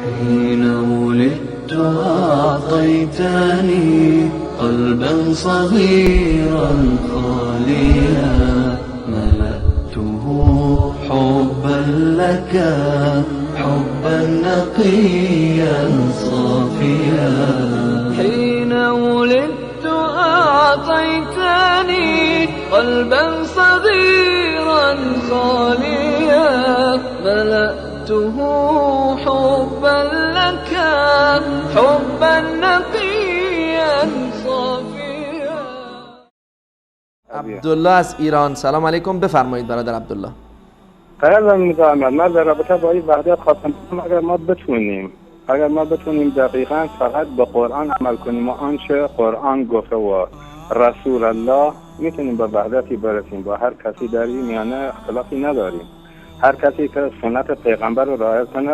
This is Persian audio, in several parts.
حين ولدت أعطيتني قلبا صغيرا خاليا ملأته حبا لك حبا نقيا صافيا. حين ولدت أعطيتني قلبا صغيرا خاليا ملأته حبا لك حبا نقيا صافيا. عبدالله از ایران، سلام علیکم. بفرمایید برادر عبدالله. خیلی می‌دونم من در رابطه با این وحدت خواستم اگر ما بتونیم دقیقاً فقط به قرآن عمل کنیم و آنچه قرآن گفته و رسول الله میتونیم به وحدتی برسیم. با هر کسی در این میانه اختلافی نداریم. هر کسی که سنت پیغمبر رو رعایت کنه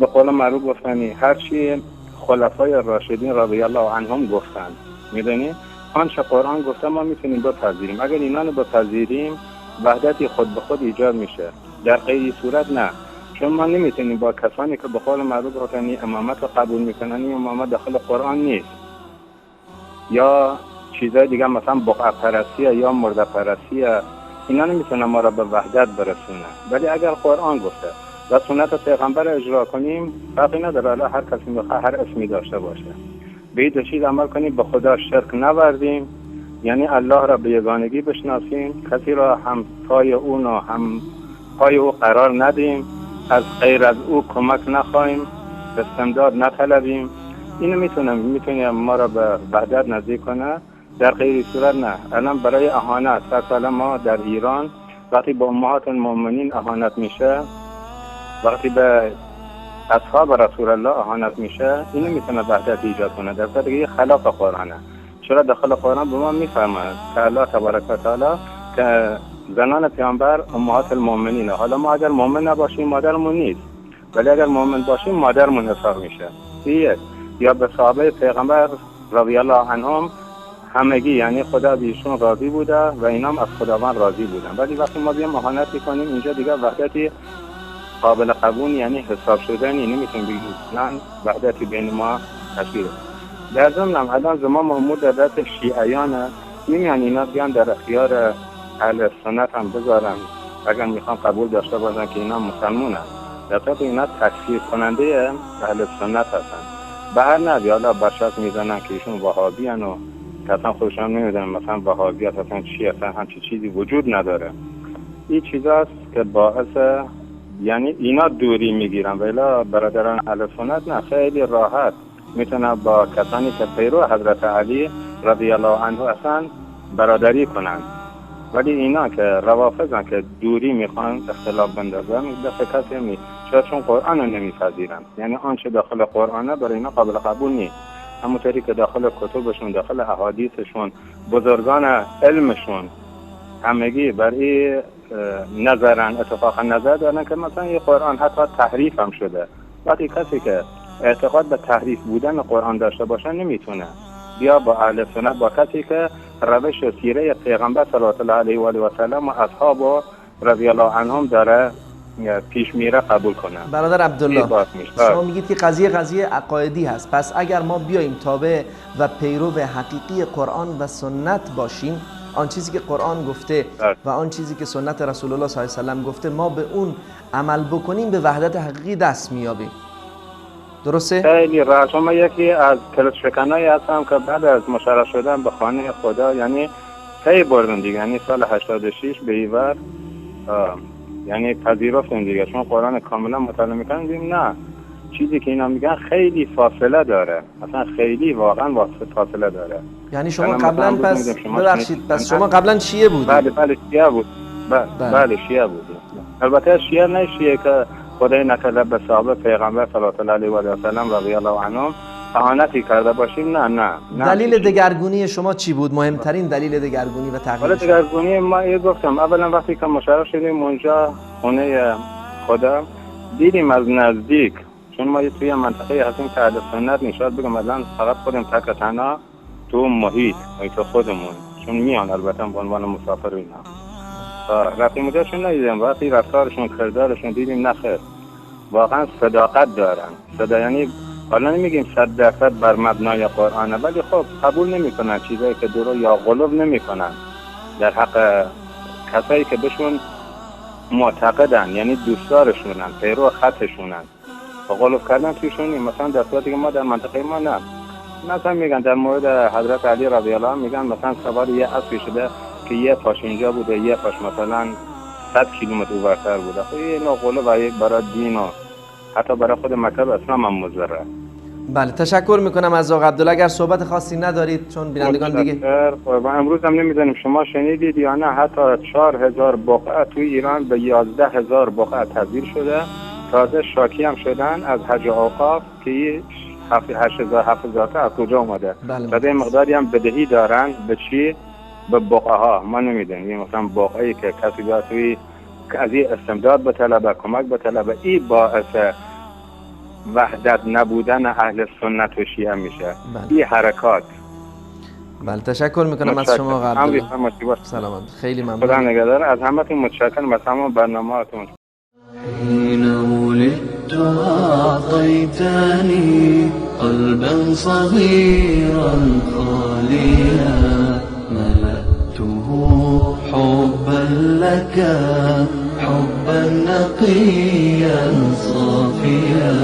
به قول معروف گفتنی هر چی خلفای راشدین رضی الله عنهم گفتن میدونی آنچه قرآن گفته ما میتونیم بپذیریم. اگر اینا رو بپذیریم وحدتی خود به خود ایجاد میشه. در غیر صورت نه، چون ما نمیتونیم با کسانی که به قول معروف گفتنی امامت رو قبول میکنن این امامت داخل قرآن نیست یا چیزای دیگه مثلا بقعه پرستی یا مرده پرستی، اینا نمیتونه ما را به وحدت برسونه. ولی اگر قرآن گفته و سنت پیغمبر اجرا کنیم فرقی نداره، هر کسی میخواد هر اسمی داشته باشه به این چیز عمل کنیم، به خدا شرک نوردیم، یعنی الله را به یگانگی بشناسیم، کسی را هم پای اون و هم پای او قرار ندیم، از غیر از او کمک نخواهیم، استمداد نطلبیم. اینو میتونه ما را به وحدت نزدیک کنه. در غیر صورت نه. الان برای اهانت مثلا ما در ایران وقتی با امهات المؤمنین اهانت میشه، وقتی به اصحاب رسول الله اهانت میشه، اینو میتونه وحدت ایجاد کنه. در صورتی که خلاف قرآنه. چرا داخل قرآن به ما میفرماید که الله تبارک و تعالی که زنان پیامبر امهات المؤمنین. حالا ما اگر مؤمن نباشیم مادرمون نیست، ولی اگر مؤمن باشیم مادرمون حساب میشه. یا به صحابه پیغمبر رضی الله عنهم همگی، یعنی خدا بیشون راضی بوده و اینا هم از خداوند راضی بودن. ولی وقتی ما بیام اهانت کنیم اینجا دیگه وحدتی قابل قبول یعنی حساب شدنی نمیتونیم بگیم. نه، وحدتی بین ما تشکیل. در ضمن الان زمان محمود در دست شیعیانه، میان اینا بیان در اختیار اهل سنت هم بذارن اگر میخوان قبول داشته باشن که اینا مسلمونن. در صورت اینا تکفیر کننده اهل سنت هستن. به هر نحوی حالا برشت میزنن که ایشون وهابی هن و اصلا خودشون نمیدونن مثلا وهابیت اصلا چی، اصلا همچی چیزی وجود نداره. این چیزاست که باعث یعنی اینا دوری میگیرن. ولی برادران اهل سنت نه، خیلی راحت میتونن با کسانی که پیرو حضرت علی رضی الله عنه اصلا برادری کنن. ولی اینا که روافضن که دوری میخوان اختلاف بندازن دست کسی نیست. چون قرآن رو نمیپذیرن، یعنی آنچه داخل قرآنه برای اینا قابل قبول نیست. همونطوری که داخل کتبشون، داخل احادیثشون، بزرگان علمشون همگی برای نظرن، اتفاقا نظر دارن که مثلا این قرآن حتی تحریف هم شده. وقتی کسی که اعتقاد به تحریف بودن قرآن داشته باشه نمیتونه بیا با اهل سنت، با کسی که روش و سیره پیغمبر صلی الله علیه و آله و سلم و اصحاب رضی الله عنهم داره پیش میره قبول کنه. برادر عبدالله، شما میگید که قضیه عقایدی هست. پس اگر ما بیاییم تابع و پیرو حقیقی قرآن و سنت باشیم، آن چیزی که قرآن گفته و آن چیزی که سنت رسول الله صلی الله علیه و سلم گفته ما به اون عمل بکنیم، به وحدت حقیقی دست میابیم. درسته؟ خیلی راحت. شما یکی از کلید شکنایی هستم که بعد از مشرف شدن به خانه خدا، یعنی طی بردن دیگه، یعنی سال 86 به ایور یعنی پذیرفتن دیگه، چون قرآن کاملا مطالعه میکنن دیدیم نه، چیزی که اینا میگن خیلی فاصله داره، اصلا خیلی واقعا فاصله داره. یعنی شما قبلا ببخشید پس شما قبلا شیعه بودید؟ بله شیعه بود. بله شیعه بود. البته شیعه نه شیعه که خدای نکرده به صحابه پیغمبر صلی الله علیه و آله و سلم رضی الله عنهم اهانتی کرده باشیم. نه. دلیل دگرگونی شما چی بود؟ مهمترین دلیل دگرگونی و تغییر؟ دگرگونی ما گفتم اولا وقتی که مشرف شدیم اونجا خونه خدا دیدیم از نزدیک، چون ما توی منطقه هستیم که اهل سنت نشاد بگم الان فقط خودم تک تنها تو محیط خودمون، چون میان البته به عنوان مسافر اینا رفتیم اونجا، چون ندیدیم وقتی رفتارشون کردارشون دیدیم نخیر واقعا صداقت دارن. یعنی حالا نمیگیم 100% بر مبنای قرآنه، ولی خب قبول نمیکنن چیزایی که درو یا غلو نمیکنن در حق کسایی که بهشون معتقدن، یعنی دوستدارشونن، پیرو خطشونن. و غلو کردن توشون مثلا در صورتی که ما در منطقه ما نه. مثلا میگن در مورد حضرت علی رضی الله عنه میگن مثلا سوار یه اسبی شده که یه پاش اینجا بوده، یه پاش مثلا 100 کیلومتر اونورتر بوده. خب این نوع غلو برای دین و حتی برای خود مکتب اسلام هم مضره. بله تشکر میکنم از آقا عبدالله. اگر صحبت خاصی ندارید چون بینندگان دیگه و امروز هم نمیدونیم شما شنیدید یا نه، حتی 4000 بقعه توی ایران به 11000 بقعه تبدیل شده. تازه شاکی هم شدن از حج اوقاف که 8000 تا از کجا اومده. تازه مقداری هم بدهی دارن. به چی؟ به بقعه ها. ما نمیدونیم مثلا بقعه‌ای که کسی بیاد توی از این استمداد به طلبه، کمک به طلبه، این باعث وحدت نبودن اهل سنت و شیعه میشه. این حرکات. بله تشکر میکنم از شما آقا عبدالله. سلامت. خیلی ممنون. خدا نگهدار. از همتون متشکرم. از تمام برنامه‌هاتون. حين ولدت أعطيتني قلبا صغيرا خاليا ملأته حبا لك حبا نقيا صافيا